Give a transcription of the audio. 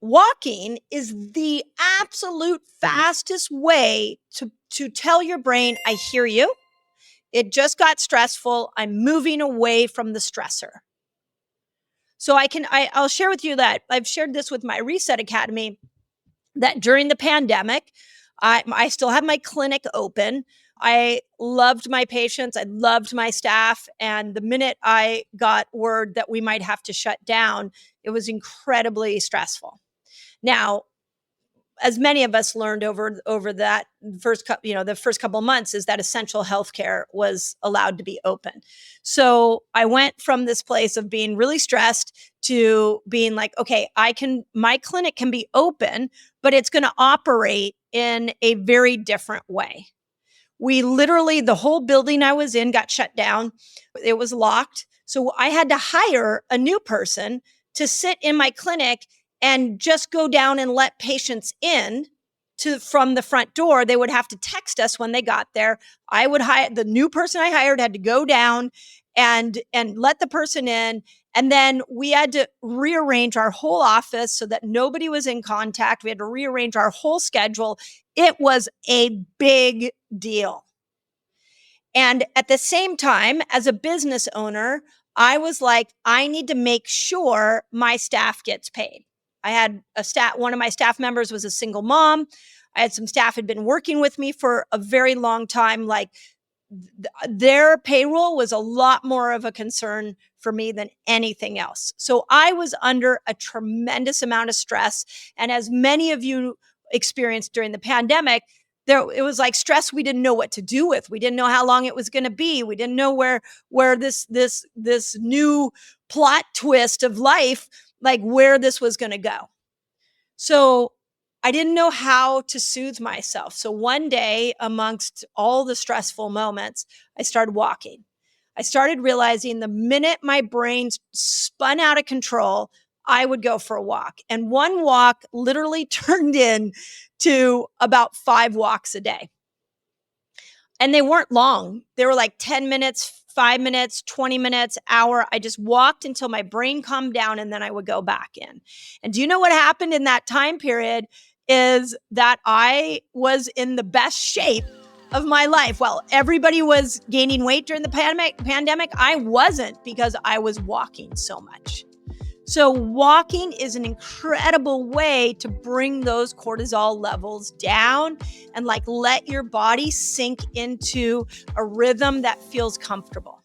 walking is the absolute fastest way to tell your brain, I hear you. It just got stressful. I'm moving away from the stressor. So I'll share with you that I've shared this with my Reset Academy, that during the pandemic, I still have my clinic open. I loved my patients. I loved my staff. And the minute I got word that we might have to shut down, it was incredibly stressful. Now, as many of us learned over that the first couple of months, is that essential healthcare was allowed to be open. So I went from this place of being really stressed to being like, okay, my clinic can be open, but it's going to operate in a very different way. We literally, the whole building I was in got shut down. It was locked. So I had to hire a new person to sit in my clinic and just go down and let patients in from the front door. They would have to text us when they got there. I would hire the new person I hired, had to go down and let the person in. And then we had to rearrange our whole office so that nobody was in contact. We had to rearrange our whole schedule. It was a big deal. And at the same time, as a business owner, I was like, I need to make sure my staff gets paid. I had one of my staff members was a single mom. I had some staff had been working with me for a very long time. Like their payroll was a lot more of a concern for me than anything else. So I was under a tremendous amount of stress. And as many of you experienced during the pandemic, it was like stress we didn't know what to do with. We didn't know how long it was going to be. We didn't know where this new plot twist of life, like where this was going to go. So I didn't know how to soothe myself. So one day, amongst all the stressful moments, I started walking. I started realizing the minute my brain spun out of control, I would go for a walk. And one walk literally turned into about 5 walks a day. And they weren't long. They were like 10 minutes, 5 minutes, 20 minutes, hour. I just walked until my brain calmed down, and then I would go back in. And do you know what happened in that time period is that I was in the best shape of my life. While everybody was gaining weight during the pandemic, I wasn't, because I was walking so much. So walking is an incredible way to bring those cortisol levels down and like let your body sink into a rhythm that feels comfortable.